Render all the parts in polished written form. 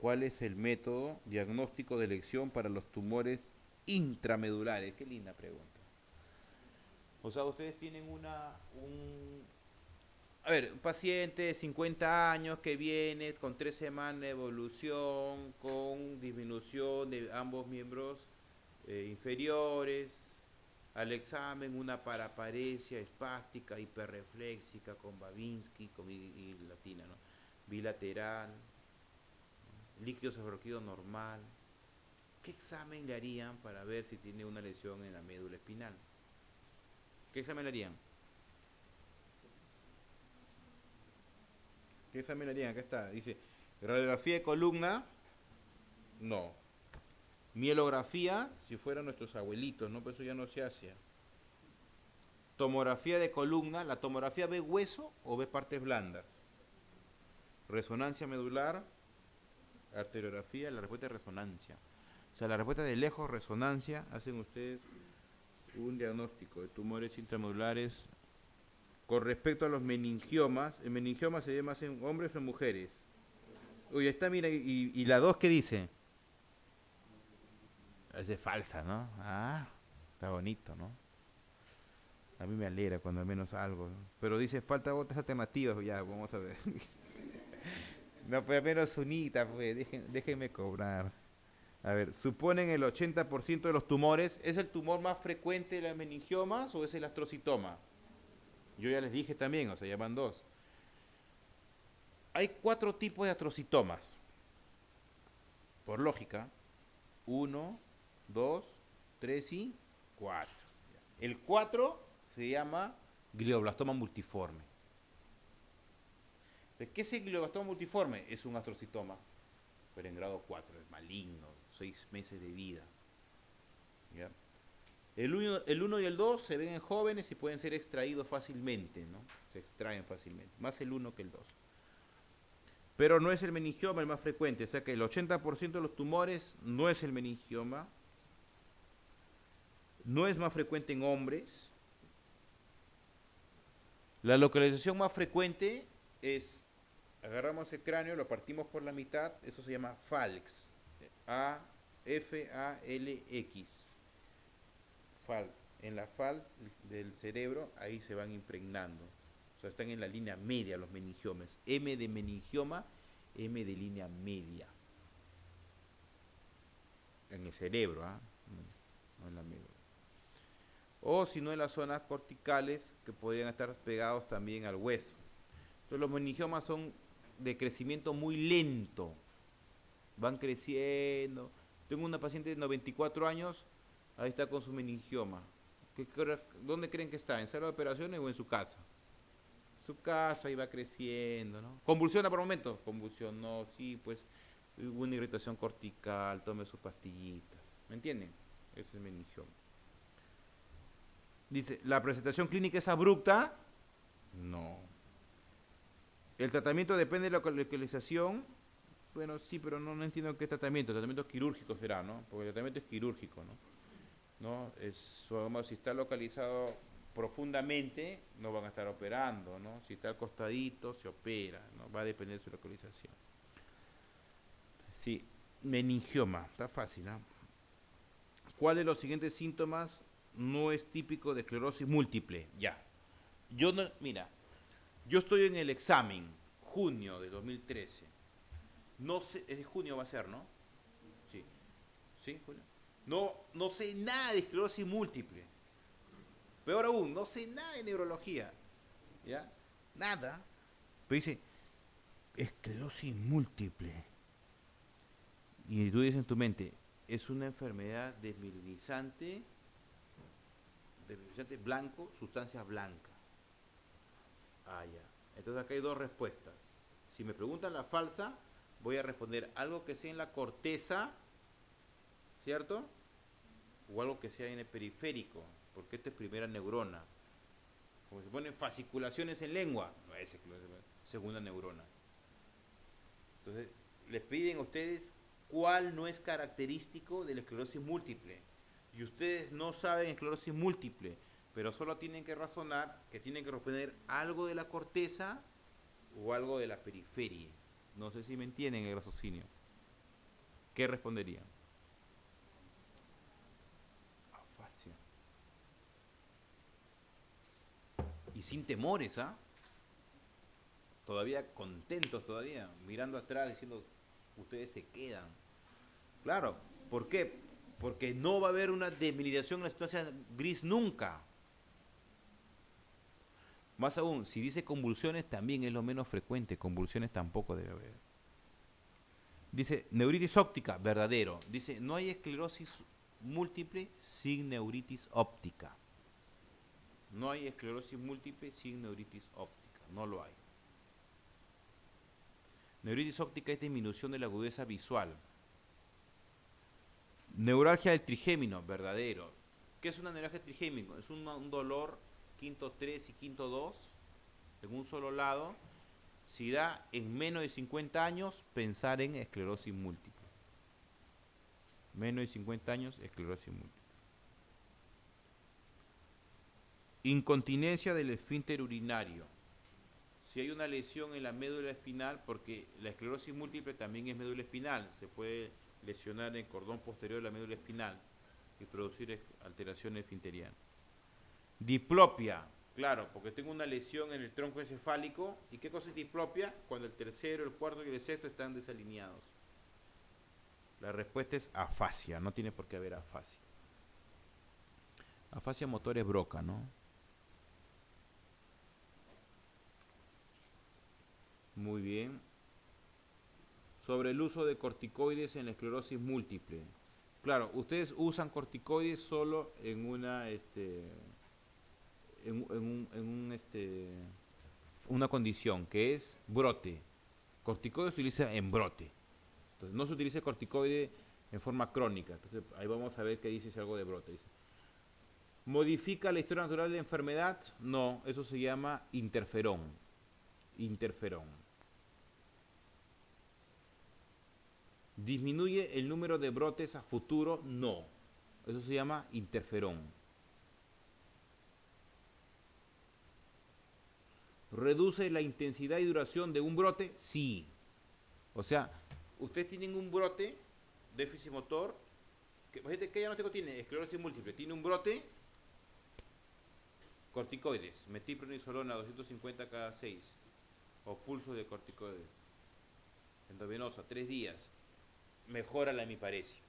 ¿Cuál es el método diagnóstico de elección para los tumores intramedulares? Qué linda pregunta. O sea, ustedes tienen a ver, un paciente de 50 años que viene con 3 semanas de evolución, con disminución de ambos miembros inferiores, al examen una paraparesia espástica hiperrefléxica con Babinski y latina, ¿no? Bilateral, líquido cefalorraquídeo normal. ¿Qué examen le harían para ver si tiene una lesión en la médula espinal? ¿Qué examen le harían? ¿Qué examen le harían? Acá está. Dice, radiografía de columna, no. Mielografía, si fueran nuestros abuelitos, ¿no? Pero eso ya no se hace. Tomografía de columna, ¿la tomografía ve hueso o ve partes blandas? Resonancia medular, arteriografía, la respuesta es resonancia. O sea, la respuesta de lejos, resonancia, hacen ustedes un diagnóstico de tumores intramedulares. Con respecto a los meningiomas, el meningioma se ve más en hombres o en mujeres. Uy, está, mira, y la 2, ¿qué dice? Es falsa, ¿no? Ah, está bonito, ¿no? A mí me alegra cuando al menos algo, ¿no? Pero dice, falta otras alternativas, ya, vamos a ver. No, pues al menos unita, pues, déjenme cobrar. A ver, suponen el 80% de los tumores. ¿Es el tumor más frecuente de los meningiomas o es el astrocitoma? Yo ya les dije también, o sea, ya van dos. Hay 4 tipos de astrocitomas. Por lógica, uno, 2, 3 y 4. El 4 se llama glioblastoma multiforme. ¿Qué es el glioblastoma multiforme? Es un astrocitoma, pero en grado 4, es maligno, 6 meses de vida. ¿Ya? El 1 y el 2 se ven en jóvenes y pueden ser extraídos fácilmente, ¿no? Se extraen fácilmente, más el 1 que el 2. Pero no es el meningioma el más frecuente, o sea que el 80% de los tumores no es el meningioma, no es más frecuente en hombres. La localización más frecuente es, agarramos el cráneo, lo partimos por la mitad, eso se llama falx, F-A-L-X, falx. En la falx del cerebro, ahí se van impregnando. O sea, están en la línea media los meningiomas. M de meningioma, M de línea media. En el cerebro, ¿ah? No en la médula. O si no en las zonas corticales que podrían estar pegados también al hueso. Entonces los meningiomas son de crecimiento muy lento, van creciendo. Tengo una paciente de 94 años, ahí está con su meningioma. ¿Dónde creen que está? ¿En sala de operaciones o en su casa? Su casa ahí va creciendo, ¿no? ¿Convulsiona por momentos? Convulsionó, sí, pues hubo una irritación cortical, tome sus pastillitas. ¿Me entienden? Ese es el meningioma. Dice, ¿la presentación clínica es abrupta? No. ¿El tratamiento depende de la localización? Bueno, sí, pero no entiendo qué tratamiento. El tratamiento quirúrgico será, ¿no? Porque el tratamiento es quirúrgico, ¿no? ¿No? Si está localizado profundamente, no van a estar operando, ¿no? Si está al costadito, se opera, ¿no? Va a depender de su localización. Sí, meningioma, está fácil, ¿no? ¿Cuál de los siguientes síntomas no es típico de esclerosis múltiple? Ya. Yo no, mira, yo estoy en el examen, junio de 2013. No sé, es de junio va a ser, ¿no? Sí. ¿Sí, Julio? No sé nada de esclerosis múltiple. Peor aún, no sé nada de neurología. ¿Ya? Nada. Pero dice, esclerosis múltiple. Y tú dices en tu mente, es una enfermedad desmineralizante blanco, sustancia blanca. Ah, ya. Entonces acá hay dos respuestas. Si me preguntan la falsa, voy a responder algo que sea en la corteza, ¿cierto? O algo que sea en el periférico, porque esta es primera neurona. Como se ponen fasciculaciones en lengua, no es segunda neurona. Entonces, les piden a ustedes cuál no es característico de la esclerosis múltiple. Y ustedes no saben esclerosis múltiple, pero solo tienen que razonar que tienen que responder algo de la corteza o algo de la periferia. No sé si me entienden el raciocinio. ¿Qué responderían? Afasia. Y sin temores, ¿ah? Todavía contentos todavía, mirando atrás, diciendo, ustedes se quedan. Claro, ¿por qué? Porque no va a haber una debilitación en la situación gris nunca. Más aún, si dice convulsiones, también es lo menos frecuente. Convulsiones tampoco debe haber. Dice, neuritis óptica, verdadero. Dice, no hay esclerosis múltiple sin neuritis óptica. No hay esclerosis múltiple sin neuritis óptica. No lo hay. Neuritis óptica es disminución de la agudeza visual. Neuralgia del trigémino, verdadero. ¿Qué es una neuralgia del trigémino? Es un dolor quinto 3 y quinto 2 en un solo lado. Si da en menos de 50 años, pensar en esclerosis múltiple. Menos de 50 años, esclerosis múltiple. Incontinencia del esfínter urinario. Si hay una lesión en la médula espinal, porque la esclerosis múltiple también es médula espinal, se puede lesionar el cordón posterior de la médula espinal y producir alteraciones esfinterianas. Diplopia, claro, porque tengo una lesión en el tronco encefálico. ¿Y qué cosa es diplopia? Cuando el tercero, el cuarto y el sexto están desalineados. La respuesta es afasia, no tiene por qué haber afasia. Afasia motor es Broca, ¿no? Muy bien. Sobre el uso de corticoides en la esclerosis múltiple. Claro, ustedes usan corticoides solo en una, una condición que es brote. Corticoide se utiliza en brote. Entonces, no se utiliza corticoide en forma crónica. Entonces, ahí vamos a ver qué dice si algo de brote. Dice, ¿modifica la historia natural de la enfermedad? No, eso se llama interferón. Interferón. ¿Disminuye el número de brotes a futuro? No. Eso se llama interferón. ¿Reduce la intensidad y duración de un brote? Sí. O sea, ustedes tienen un brote, déficit motor, ¿qué diagnóstico tiene? Esclerosis múltiple. Tiene un brote, corticoides, metipronisolona 250 cada 6, o pulso de corticoides, endovenosa, 3 días. Mejora la hemiparesia.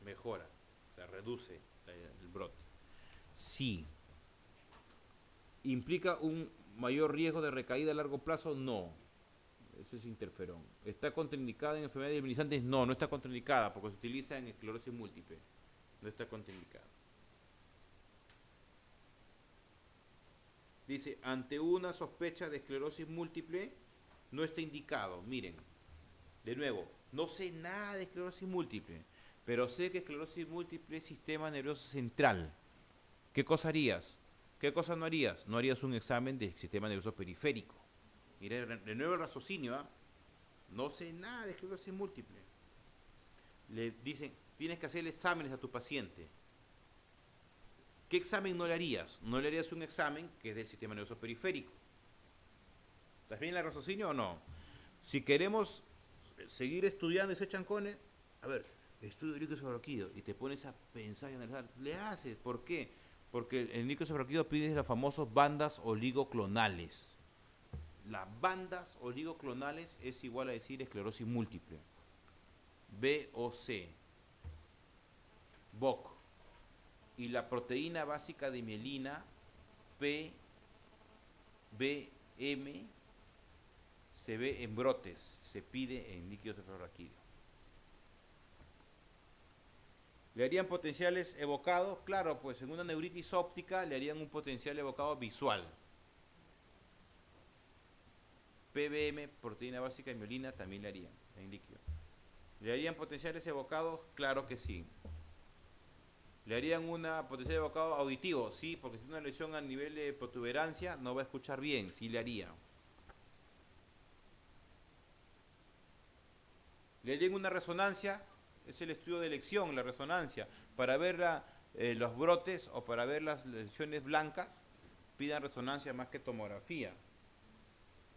Mejora, o sea, reduce el brote. Sí. ¿Implica un mayor riesgo de recaída a largo plazo? No. Eso es interferón. ¿Está contraindicada en enfermedades debilitantes? No, no está contraindicada porque se utiliza en esclerosis múltiple. No está contraindicada. Dice, ante una sospecha de esclerosis múltiple, no está indicado. Miren, de nuevo, no sé nada de esclerosis múltiple, pero sé que esclerosis múltiple es sistema nervioso central. ¿Qué cosa harías? ¿Qué cosa no harías? No harías un examen del sistema nervioso periférico. Mira, de nuevo el raciocinio, ¿eh? No sé nada de esclerosis múltiple. Le dicen, tienes que hacerle exámenes a tu paciente. ¿Qué examen no le harías? No le harías un examen que es del sistema nervioso periférico. ¿Estás bien el raciocinio o no? Si queremos seguir estudiando ese chancones, a ver, estudio el líquido subarquídeo y te pones a pensar y analizar, le haces. ¿Por qué? Porque el líquido subarquídeo pide las famosas bandas oligoclonales. Las bandas oligoclonales es igual a decir esclerosis múltiple. BOC, BOC. Y la proteína básica de mielina, PBM, se ve en brotes, se pide en líquido cefalorraquídeo. ¿Le harían potenciales evocados? Claro, pues en una neuritis óptica le harían un potencial evocado visual. PBM, proteína básica de mielina, también le harían en líquido. ¿Le harían potenciales evocados? Claro que sí. ¿Le harían una potencial evocado auditivo? Sí, porque si tiene una lesión a nivel de protuberancia no va a escuchar bien, sí le haría. ¿Le harían una resonancia? Es el estudio de elección, la resonancia. Para ver los brotes o para ver las lesiones blancas, pidan resonancia más que tomografía.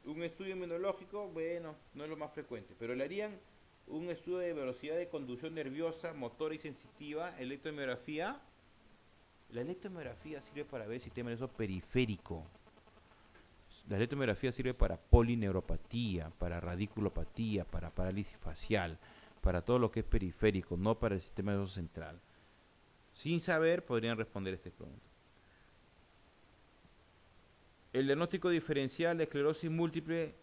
Un estudio inmunológico, bueno, no es lo más frecuente, pero le harían Un estudio de velocidad de conducción nerviosa, motora y sensitiva, electromiografía. La electromiografía sirve para ver el sistema nervioso periférico. La electromiografía sirve para polineuropatía, para radiculopatía, para parálisis facial, para todo lo que es periférico, no para el sistema nervioso central. Sin saber, podrían responder esta pregunta. El diagnóstico diferencial de esclerosis múltiple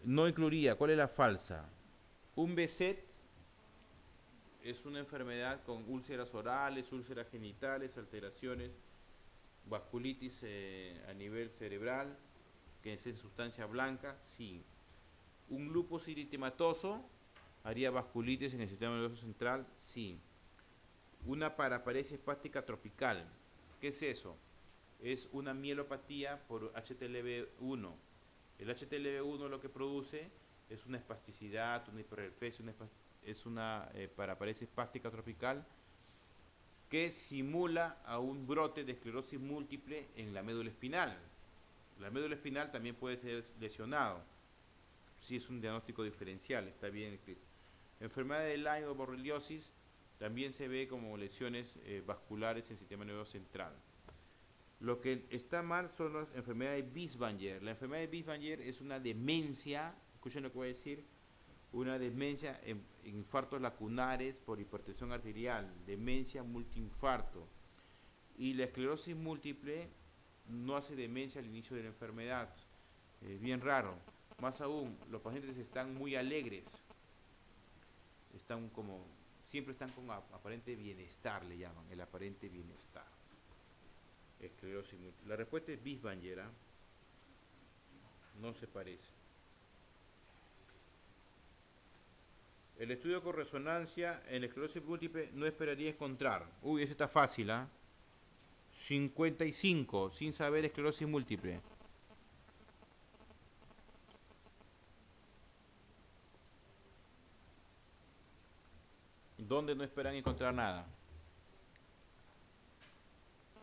no incluiría, ¿cuál es la falsa? Un BSET es una enfermedad con úlceras orales, úlceras genitales, alteraciones, vasculitis a nivel cerebral, que es en sustancia blanca, sí. Un lupus eritematoso haría vasculitis en el sistema nervioso central, sí. Una paraparesia espástica tropical, ¿qué es eso? Es una mielopatía por HTLV1. El HTLV1 lo que produce es una espasticidad, una hiperreflexia, es una paraparesia espástica tropical que simula a un brote de esclerosis múltiple en la médula espinal. La médula espinal también puede ser lesionado. Si es un diagnóstico diferencial, está bien escrito. Enfermedad de Lyme o borreliosis también se ve como lesiones vasculares en el sistema nervioso central. Lo que está mal son las enfermedades de Bieswanger. La enfermedad de Bieswanger es una demencia, escuchen lo que voy a decir, una demencia en infartos lacunares por hipertensión arterial, demencia multiinfarto. Y la esclerosis múltiple no hace demencia al inicio de la enfermedad. Bien raro. Más aún, los pacientes están muy alegres. Siempre están con aparente bienestar, le llaman, el aparente bienestar. Esclerosis múltiple. La respuesta es Bieswanger, ¿eh? No se parece. El estudio con resonancia en esclerosis múltiple no esperaría encontrar. Uy, ese está fácil, ¿ah? 55, sin saber esclerosis múltiple. ¿Dónde no esperan encontrar nada?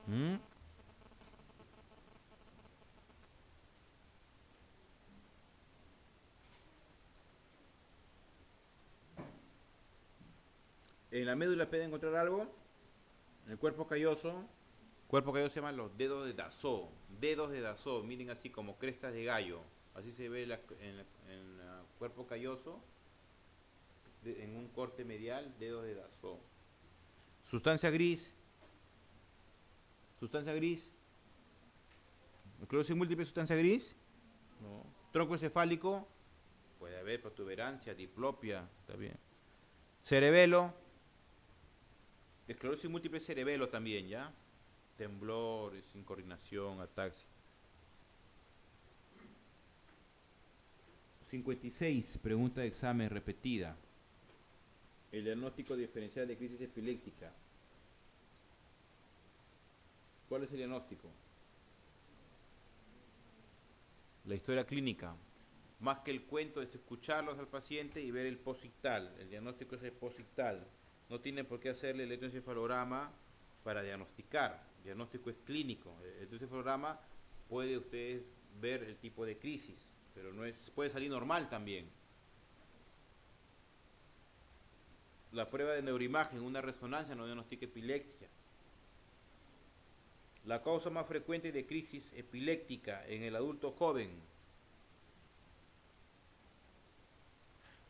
¿Mm? En la médula pueden encontrar algo. En el cuerpo calloso. Cuerpo calloso se llaman los dedos de Dassault. Dedos de Dassault, miren así como crestas de gallo. Así se ve en el cuerpo calloso. En un corte medial, dedos de Dassault. Sustancia gris. Sustancia gris. Esclerosis múltiple, sustancia gris. No. Tronco encefálico. Puede haber protuberancia, diplopia. Está bien. Cerebelo. Esclerosis múltiple cerebelo también, ¿ya? Temblores, incoordinación, ataxia. 56, pregunta de examen repetida. El diagnóstico diferencial de crisis epiléptica. ¿Cuál es el diagnóstico? La historia clínica. Más que el cuento es escucharlos al paciente y ver el posictal. El diagnóstico es el posictal. No tienen por qué hacerle el electroencefalograma para diagnosticar. El diagnóstico es clínico. El electroencefalograma puede usted ver el tipo de crisis, pero no es, puede salir normal también. La prueba de neuroimagen, una resonancia, no diagnostica epilepsia. La causa más frecuente de crisis epiléptica en el adulto joven.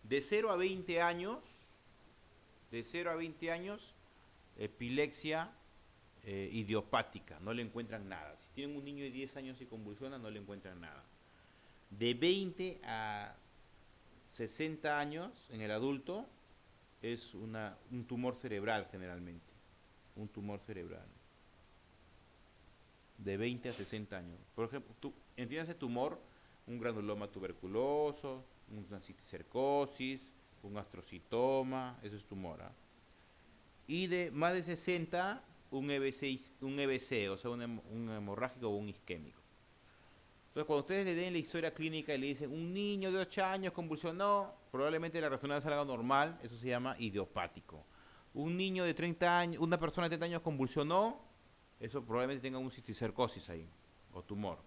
De 0 a 20 años, epilepsia idiopática, no le encuentran nada. Si tienen un niño de 10 años y convulsiona, no le encuentran nada. De 20 a 60 años en el adulto es un tumor cerebral generalmente, un tumor cerebral. De 20 a 60 años. Por ejemplo, entiéndase tumor, un granuloma tuberculoso, una cisticercosis, un astrocitoma, eso es tumor. ¿Eh? Y de más de 60, un EBC, o sea, un hemorrágico o un isquémico. Entonces, cuando ustedes le den la historia clínica y le dicen, un niño de 8 años convulsionó, probablemente la resonancia salga normal, eso se llama idiopático. Un niño de 30 años, una persona de 30 años convulsionó, eso probablemente tenga un cisticercosis ahí, o tumor.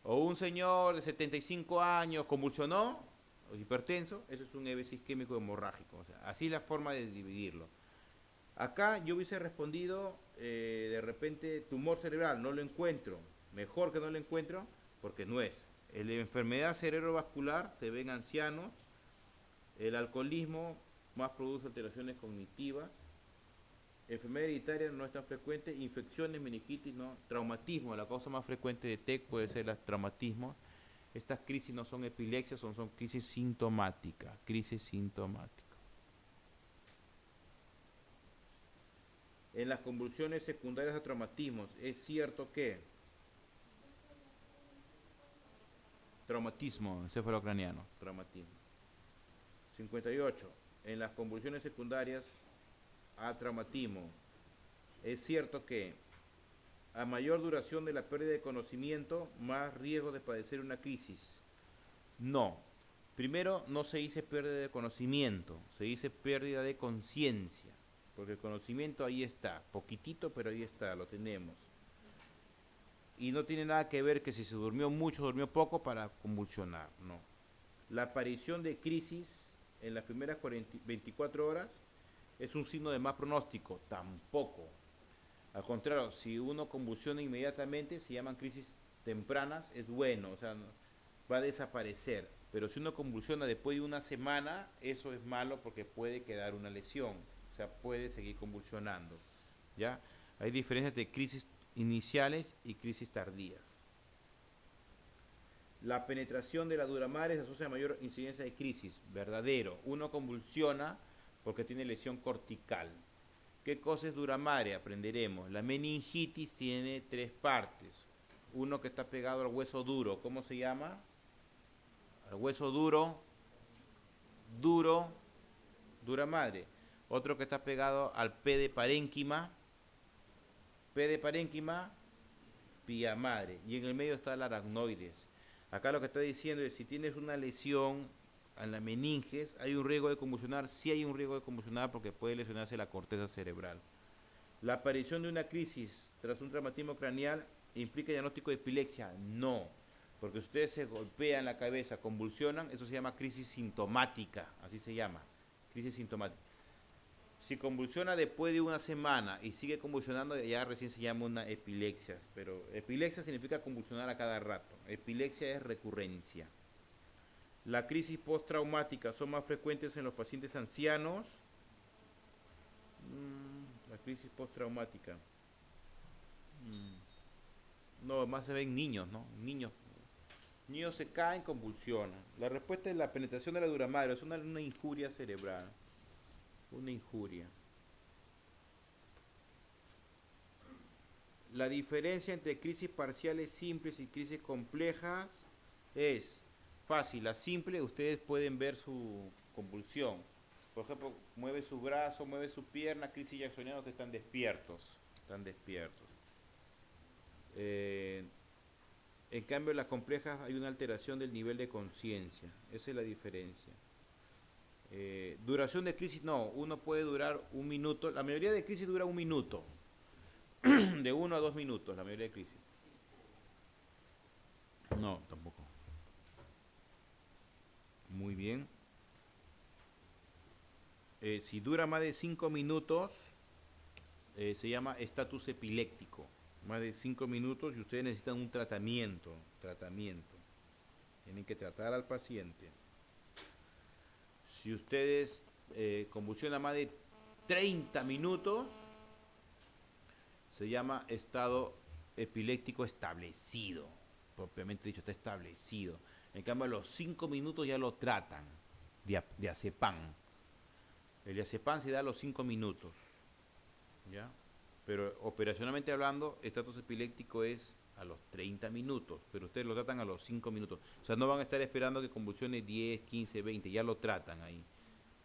O un señor de 75 años convulsionó, o hipertenso, eso es un émesis isquémico hemorrágico. O sea, así es la forma de dividirlo. Acá yo hubiese respondido, de repente, tumor cerebral, no lo encuentro. Mejor que no lo encuentro, porque no es. La enfermedad cerebrovascular se ve en ancianos, el alcoholismo más produce alteraciones cognitivas, enfermedad hereditaria no es tan frecuente, infecciones, meningitis, no, traumatismo, la causa más frecuente de TEC puede ser el traumatismo. Estas crisis no son epilepsias, son crisis sintomáticas, crisis sintomáticas. En las convulsiones secundarias a traumatismos, es cierto que traumatismo encefalocraniano, traumatismo. 58. En las convulsiones secundarias a traumatismo, es cierto que a mayor duración de la pérdida de conocimiento, más riesgo de padecer una crisis. No. Primero, no se dice pérdida de conocimiento, se dice pérdida de conciencia, porque el conocimiento ahí está, poquitito, pero ahí está, lo tenemos. Y no tiene nada que ver que si se durmió mucho o durmió poco para convulsionar, no. La aparición de crisis en las primeras 24 horas es un signo de más pronóstico, tampoco. Al contrario, si uno convulsiona inmediatamente, se llaman crisis tempranas, es bueno, o sea, va a desaparecer. Pero si uno convulsiona después de una semana, eso es malo porque puede quedar una lesión, o sea, puede seguir convulsionando. ¿Ya? Hay diferencias de crisis iniciales y crisis tardías. La penetración de la Duramares se asocia a mayor incidencia de crisis, verdadero. Uno convulsiona porque tiene lesión cortical. ¿Qué cosa es Duramare? Aprenderemos. La meningitis tiene 3 partes. Uno que está pegado al hueso duro, ¿cómo se llama? Al hueso duro, dura madre. Otro que está pegado al P de parénquima, pía madre. Y en el medio está el aracnoides. Acá lo que está diciendo es si tienes una lesión en la meninges, ¿hay un riesgo de convulsionar? Sí hay un riesgo de convulsionar porque puede lesionarse la corteza cerebral. La aparición de una crisis tras un traumatismo craneal implica diagnóstico de epilepsia. No, porque si ustedes se golpean la cabeza, convulsionan, eso se llama crisis sintomática, así se llama, crisis sintomática. Si convulsiona después de una semana y sigue convulsionando, ya recién se llama una epilepsia. Pero epilepsia significa convulsionar a cada rato. Epilepsia es recurrencia. La crisis postraumática son más frecuentes en los pacientes ancianos. La crisis postraumática. No, más se ven niños, ¿no? Niños se caen, convulsionan. La respuesta es la penetración de la Duramares. Es una injuria cerebral. Una injuria. La diferencia entre crisis parciales simples y crisis complejas es fácil. La simple, ustedes pueden ver su convulsión. Por ejemplo, mueve su brazo, mueve su pierna, crisis jacksoniana, ustedes están despiertos. Están despiertos. En cambio, en las complejas hay una alteración del nivel de conciencia. Esa es la diferencia. Duración de crisis, no. Uno puede durar un minuto. La mayoría de crisis dura un minuto. De 1 a 2 minutos, la mayoría de crisis. No, tampoco. Muy bien. Si dura más de 5 minutos, se llama estatus epiléptico. Más de 5 minutos y ustedes necesitan un tratamiento. Tienen que tratar al paciente. Si ustedes convulsionan más de 30 minutos, se llama estado epiléptico establecido. Propiamente dicho, está establecido. En cambio, a los 5 minutos ya lo tratan. Diazepam. El diazepam se da a los 5 minutos. ¿Ya? Pero operacionalmente hablando, estatus epiléptico es a los 30 minutos, pero ustedes lo tratan a los 5 minutos. O sea, no van a estar esperando que convulsione 10, 15, 20, ya lo tratan ahí.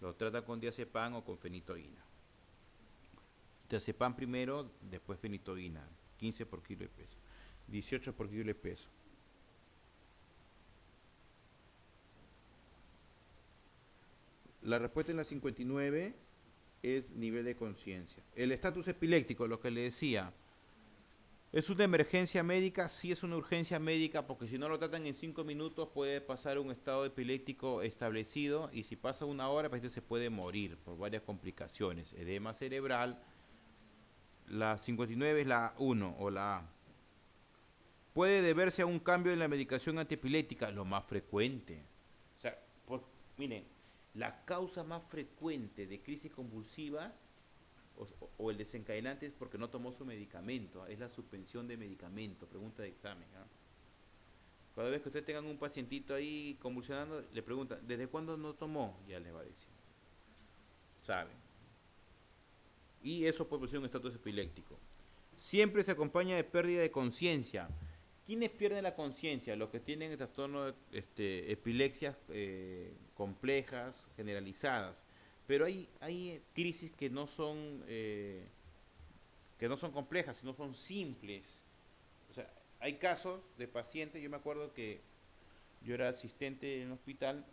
Lo tratan con diazepam o con fenitoína. Diazepam primero, después fenitoína, 15 por kilo de peso, 18 por kilo de peso. La respuesta en la 59 es nivel de conciencia. El estatus epiléptico, lo que le decía, ¿Es una emergencia médica? Sí es una urgencia médica porque si no lo tratan en 5 minutos puede pasar un estado epiléptico establecido y si pasa una hora el paciente se puede morir por varias complicaciones. Edema cerebral, la 59 es la 1 o la A. Puede deberse a un cambio en la medicación antiepiléptica, lo más frecuente. O sea, miren, la causa más frecuente de crisis convulsivas o el desencadenante es porque no tomó su medicamento, es la suspensión de medicamento, pregunta de examen. ¿Ah? Cada vez que ustedes tengan un pacientito ahí convulsionando, le preguntan, ¿desde cuándo no tomó? Ya les va a decir, saben. Y eso puede producir un estatus epiléptico. Siempre se acompaña de pérdida de conciencia. ¿Quiénes pierden la conciencia? Los que tienen trastornos, epilepsias complejas, generalizadas. Pero hay crisis que no son complejas, sino son simples. O sea, hay casos de pacientes, yo me acuerdo que yo era asistente en un hospital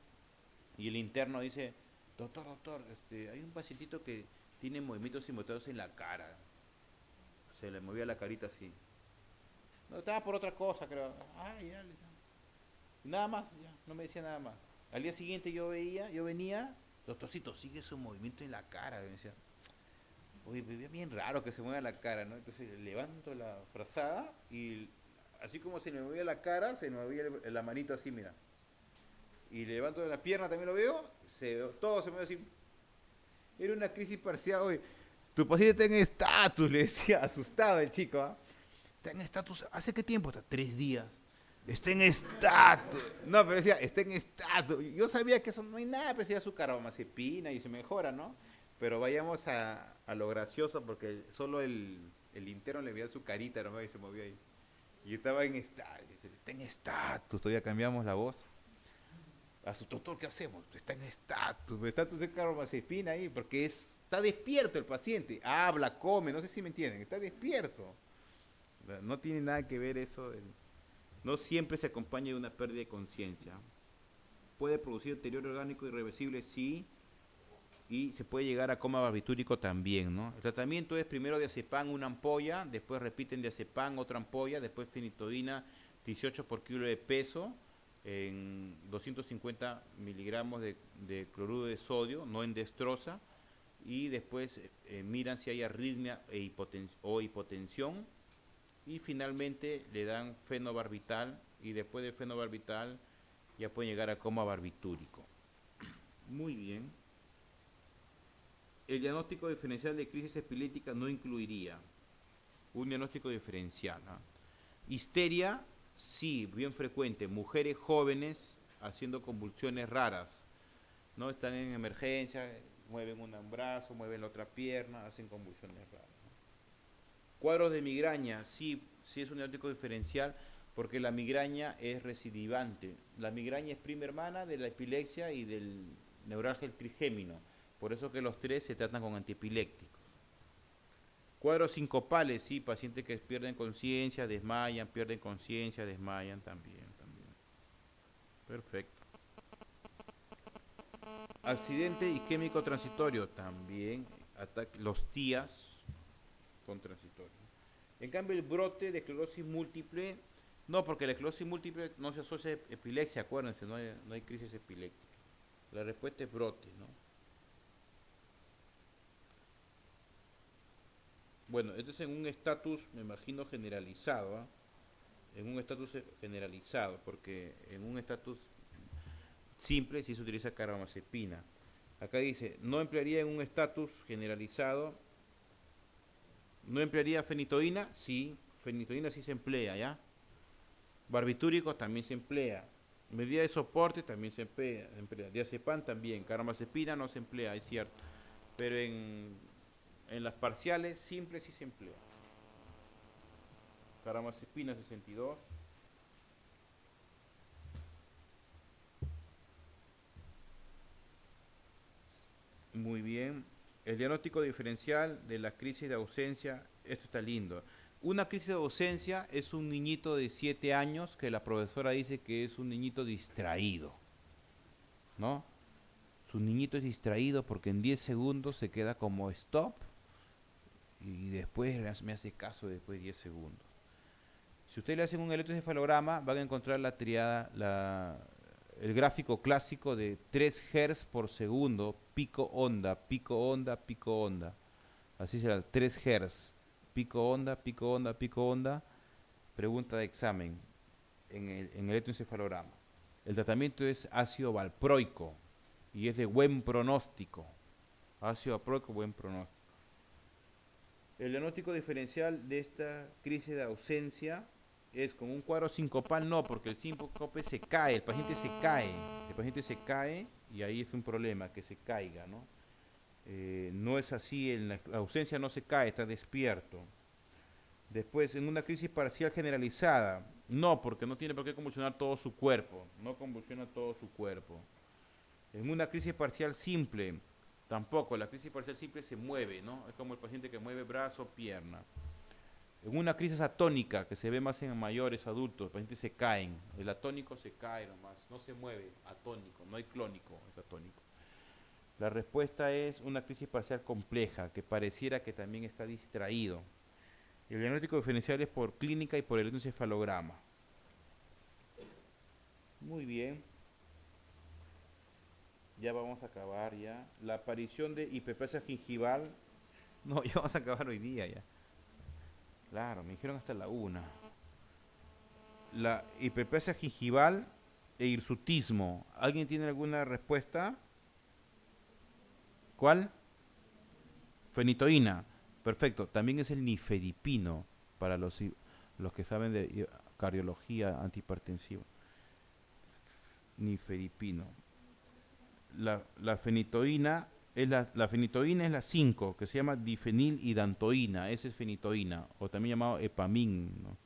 y el interno dice, doctor, hay un pacientito que tiene movimientos simultáneos en la cara. Se le movía la carita así. No, estaba por otra cosa, creo. Ay, ya. Nada más, ya, no me decía nada más. Al día siguiente yo venía, doctorcito, sigue su movimiento en la cara. Me decía, oye, me veía bien raro que se mueva la cara, ¿no? Entonces levanto la frazada y así como se me movía la cara, se me movía la manito así, mira. Y levanto la pierna, también lo veo, todo se me mueve así. Era una crisis parcial, oye. Tu paciente está en estatus, le decía, asustado el chico, ¿ah? Está en estatus, ¿hace qué tiempo? Está 3 días. Está en estatus. No, pero decía, está en estatus. Yo sabía que eso no hay nada, pero decía su carbamazepina y se mejora, ¿no? Pero vayamos a lo gracioso porque solo el interno le veía su carita nomás y se movió ahí. Y estaba en estatus. Está en estatus. Todavía cambiamos la voz. A su doctor, ¿qué hacemos? Está en estatus. Estatus es carbamazepina ahí porque está despierto el paciente. Habla, come, no sé si me entienden. Está despierto. No tiene nada que ver eso. No siempre se acompaña de una pérdida de conciencia. Puede producir deterioro orgánico irreversible, sí, y se puede llegar a coma barbitúrico también, ¿no? El tratamiento es primero diazepam, una ampolla, después repiten diazepam, otra ampolla, después fenitoína, 18 por kilo de peso, en 250 miligramos de cloruro de sodio, no en destroza, y después miran si hay arritmia o hipotensión, y finalmente le dan fenobarbital y después de fenobarbital ya pueden llegar a coma barbitúrico. Muy bien. El diagnóstico diferencial de crisis epiléptica no incluiría un diagnóstico diferencial. ¿Ah? Histeria, sí, bien frecuente. Mujeres jóvenes haciendo convulsiones raras. ¿No? Están en emergencia, mueven un brazo, mueven la otra pierna, hacen convulsiones raras. ¿No? Cuadros de migraña, sí, sí es un diagnóstico diferencial porque la migraña es recidivante. La migraña es prima hermana de la epilepsia y del neuralgia del trigémino. Por eso que los tres se tratan con antiepilépticos. Cuadros sincopales, sí, pacientes que pierden conciencia, desmayan, pierden conciencia, desmayan también. Perfecto. Accidente isquémico transitorio, también. Los TIAs son transitorios. En cambio, el brote de esclerosis múltiple, no, porque la esclerosis múltiple no se asocia a epilepsia, acuérdense, no hay crisis epiléptica. La respuesta es brote, ¿no? Bueno, esto es en un estatus, me imagino, generalizado, ¿eh? En un estatus generalizado, porque en un estatus simple sí se utiliza carbamazepina. Acá dice, no emplearía en un estatus generalizado, no emplearía fenitoína, sí, fenitoína sí se emplea, ¿ya? Barbitúricos también se emplea. Medida de soporte también se emplea. Diazepam también. Carbamazepina no se emplea, es cierto. Pero en las parciales simples sí se emplea. Carbamazepina 62. Muy bien. El diagnóstico diferencial de la crisis de ausencia, esto está lindo. Una crisis de ausencia es un niñito de 7 años que la profesora dice que es un niñito distraído, ¿no? Su niñito es distraído porque en 10 segundos se queda como stop y después me hace caso después de 10 segundos. Si ustedes le hacen un electroencefalograma, van a encontrar la triada, el gráfico clásico de 3 Hz por segundo, pico onda, pico onda, pico onda. Así será, 3 Hz, pico onda, pico onda, pico onda. Pregunta de examen en el electroencefalograma. El tratamiento es ácido valproico y es de buen pronóstico. Ácido valproico, buen pronóstico. El diagnóstico diferencial de esta crisis de ausencia es con un cuadro sincopal, no, porque el síncope se cae, el paciente se cae y ahí es un problema, que se caiga, ¿no? No es así, en la ausencia no se cae, está despierto. Después, en una crisis parcial generalizada, no, porque no tiene por qué convulsionar todo su cuerpo, no convulsiona todo su cuerpo. En una crisis parcial simple, tampoco, la crisis parcial simple se mueve, ¿no? Es como el paciente que mueve brazo, pierna. En una crisis atónica, que se ve más en mayores adultos, los pacientes se caen, el atónico se cae nomás, no se mueve, atónico, no hay clónico, es atónico. La respuesta es una crisis parcial compleja, que pareciera que también está distraído. El diagnóstico diferencial es por clínica y por el electroencefalograma. Muy bien. Ya vamos a acabar ya. La aparición de hiperplasia gingival. No, ya vamos a acabar hoy día ya. Claro, me dijeron hasta la 1. La hiperplasia gingival e hirsutismo. ¿Alguien tiene alguna respuesta? ¿Cuál? Fenitoína. Perfecto. También es el nifedipino para los que saben de cardiología antihipertensiva. Nifedipino. La fenitoína la fenitoína es la 5, que se llama difenilhidantoína, esa es fenitoína, o también llamado epamín, ¿no?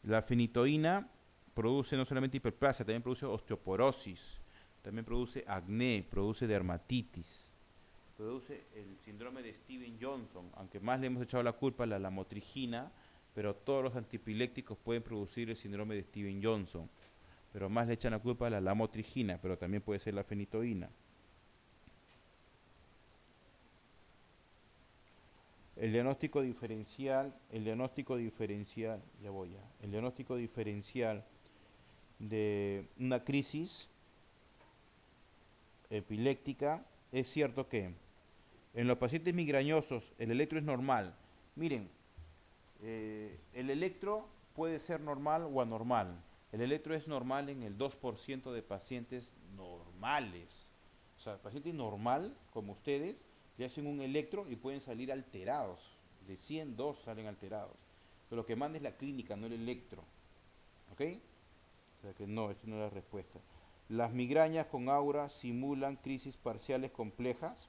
La fenitoína produce no solamente hiperplasia, también produce osteoporosis, también produce acné, produce dermatitis, produce el síndrome de Steven-Johnson, aunque más le hemos echado la culpa a la lamotrigina, pero todos los antipilépticos pueden producir el síndrome de Steven-Johnson, pero más le echan la culpa a la lamotrigina, pero también puede ser la fenitoína. El diagnóstico diferencial, el diagnóstico diferencial de una crisis epiléptica es cierto que en los pacientes migrañosos el electro es normal. Miren, el electro puede ser normal o anormal. El electro es normal en el 2% de pacientes normales. O sea, paciente normal, como ustedes, le hacen un electro y pueden salir alterados. De 100, 2 salen alterados. Pero lo que manda es la clínica, no el electro. ¿Ok? O sea que no, esta no es la respuesta. Las migrañas con aura simulan crisis parciales complejas.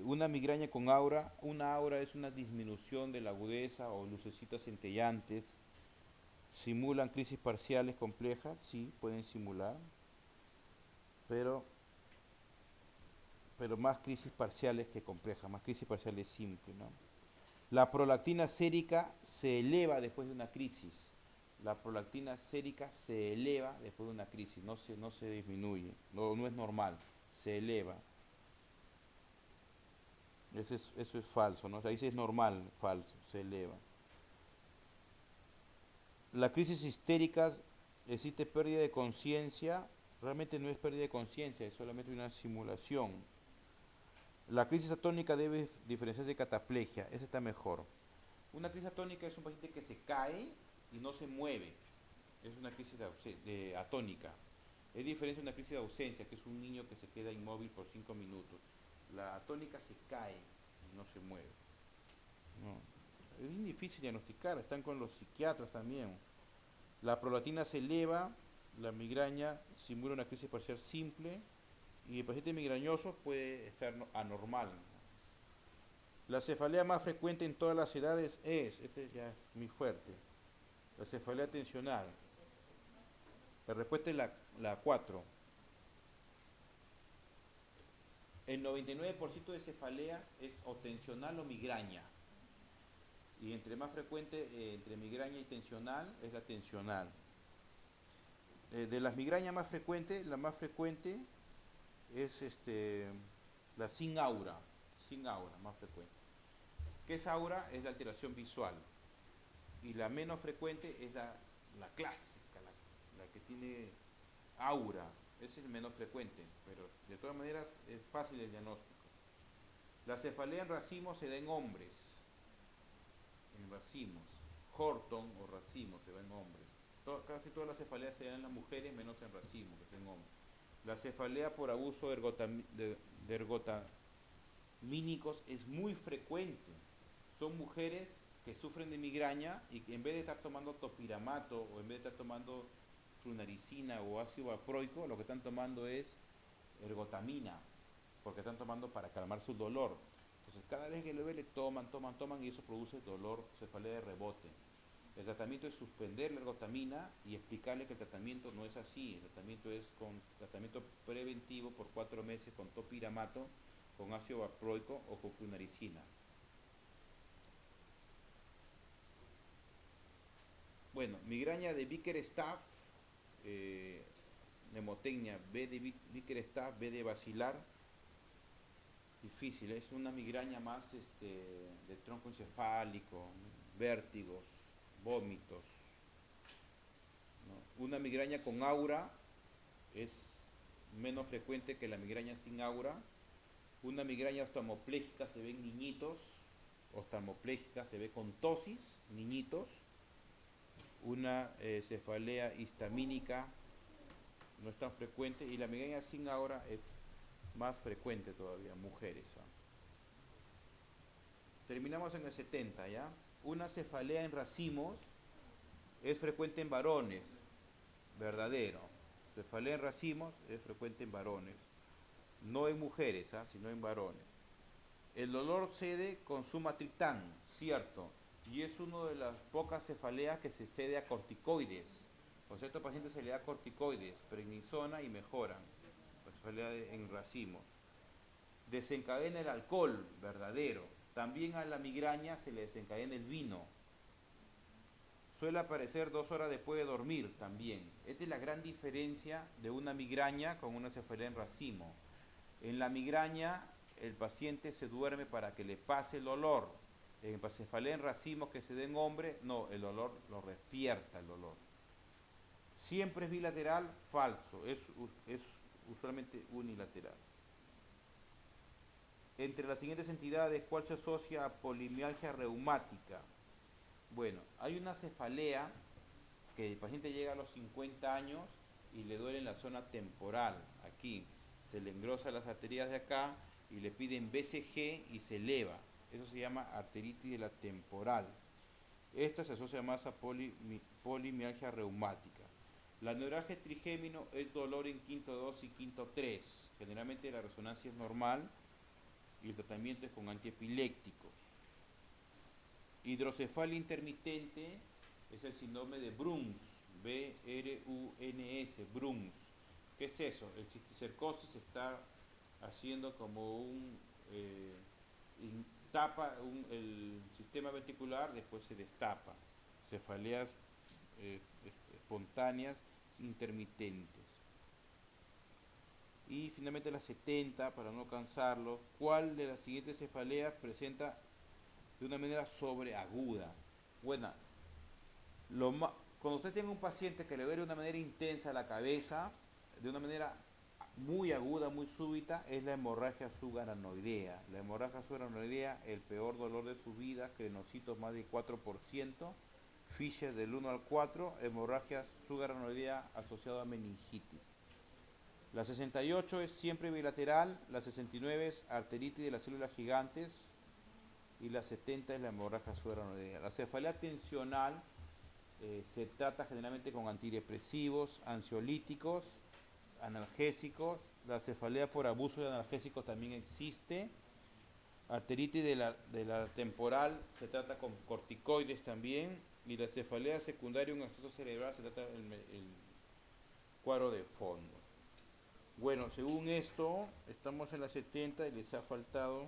Una migraña con aura, una aura es una disminución de la agudeza o lucecitas centellantes. ¿Simulan crisis parciales complejas? Sí, pueden simular, pero más crisis parciales que complejas, más crisis parciales simples, ¿no? La prolactina sérica se eleva después de una crisis. La prolactina sérica se eleva después de una crisis, no se disminuye, no es normal, se eleva. Eso es falso, ¿no? O sea, ahí sí es normal, falso, se eleva. La crisis histérica, existe pérdida de conciencia, realmente no es pérdida de conciencia, es solamente una simulación. La crisis atónica debe diferenciarse de cataplegia, esa está mejor. Una crisis atónica es un paciente que se cae y no se mueve, es una crisis atónica. Es diferente a una crisis de ausencia, que es un niño que se queda inmóvil por 5 minutos. La atónica se cae y no se mueve. No. Es bien difícil diagnosticar, están con los psiquiatras también. La prolactina se eleva, la migraña simula una crisis parcial simple y el paciente migrañoso puede estar anormal. La cefalea más frecuente en todas las edades este ya es muy fuerte, la cefalea tensional. La respuesta es la 4. El 99% de cefaleas es o tensional o migraña. Y entre más frecuente, entre migraña y tensional, es la tensional. De las migrañas más frecuentes, la más frecuente es la sin aura, más frecuente. ¿Qué es aura? Es la alteración visual. Y la menos frecuente es la clásica, la que tiene aura. Ese es el menos frecuente, pero de todas maneras es fácil el diagnóstico. La cefalea en racimos se da en hombres, en racimos. Horton o racimos se da en hombres. Casi todas las cefaleas se dan en las mujeres, menos en racimos, que es en hombres. La cefalea por abuso de ergotamínicos es muy frecuente. Son mujeres que sufren de migraña y que en vez de estar tomando topiramato o en vez de estar tomando flunaricina o ácido valproico, lo que están tomando es ergotamina, porque están tomando para calmar su dolor. Entonces, cada vez que le duele, toman y eso produce dolor, cefalea de rebote. El tratamiento es suspender la ergotamina y explicarle que el tratamiento no es así. El tratamiento es con tratamiento preventivo por 4 meses con topiramato, con ácido valproico o con flunaricina. Bueno, migraña de Bickerstaff, mnemotecnia B de Bickerstaff, B de vacilar, difícil, es una migraña más de tronco encefálico, vértigos, vómitos, ¿no? Una migraña con aura es menos frecuente que la migraña sin aura. Una migraña oftalmoplégica se ve en niñitos, oftalmoplégica se ve con tosis, niñitos. Una cefalea histamínica no es tan frecuente y la migraña sin aura es más frecuente todavía, mujeres. ¿Ah? Terminamos en el 70, ¿ya? Una cefalea en racimos es frecuente en varones, verdadero. Cefalea en racimos es frecuente en varones, no en mujeres, ¿ah? Sino en varones. El dolor cede con sumatriptán, cierto, y es una de las pocas cefaleas que se cede a corticoides. O sea, a estos pacientes se le da corticoides, prednisona y mejoran. La cefalea en racimos. Desencadena el alcohol, verdadero. También a la migraña se le desencadena el vino. Suele aparecer 2 horas después de dormir también. Esta es la gran diferencia de una migraña con una cefalea en racimo. En la migraña el paciente se duerme para que le pase el dolor. En cefalea en racimos que se den hombre, no, el dolor lo despierta el dolor. Siempre es bilateral, falso, es usualmente unilateral. Entre las siguientes entidades, ¿cuál se asocia a polimialgia reumática? Bueno, hay una cefalea que el paciente llega a los 50 años y le duele en la zona temporal, aquí. Se le engrosa las arterias de acá y le piden BCG y se eleva. Eso se llama arteritis de la temporal. Esta se asocia más a polimialgia reumática. La neuralgia trigémino es dolor en quinto 2 y quinto 3. Generalmente la resonancia es normal y el tratamiento es con antiepilépticos. Hidrocefalia intermitente es el síndrome de Bruns, B-R-U-N-S, Bruns. ¿Qué es eso? El cisticercosis está haciendo como tapa el sistema ventricular, después se destapa. Cefaleas espontáneas intermitentes. Y finalmente la 70, para no cansarlo, ¿cuál de las siguientes cefaleas presenta de una manera sobreaguda? Bueno, cuando usted tiene un paciente que le duele de una manera intensa la cabeza, de una manera muy aguda, muy súbita, es la hemorragia subaranoidea. La hemorragia subaranoidea, el peor dolor de su vida, crenocitos más del 4%, Fisher del 1 al 4, hemorragia subaranoidea asociada a meningitis. La 68 es siempre bilateral, la 69 es arteritis de las células gigantes y la 70 es la hemorragia subaranoidea. La cefalea tensional se trata generalmente con antidepresivos, ansiolíticos, analgésicos. La cefalea por abuso de analgésicos también existe. Arteritis de la temporal se trata con corticoides también. Y la cefalea secundaria, un acceso cerebral, se trata el cuadro de fondo. Bueno, según esto, estamos en la 70 y les ha faltado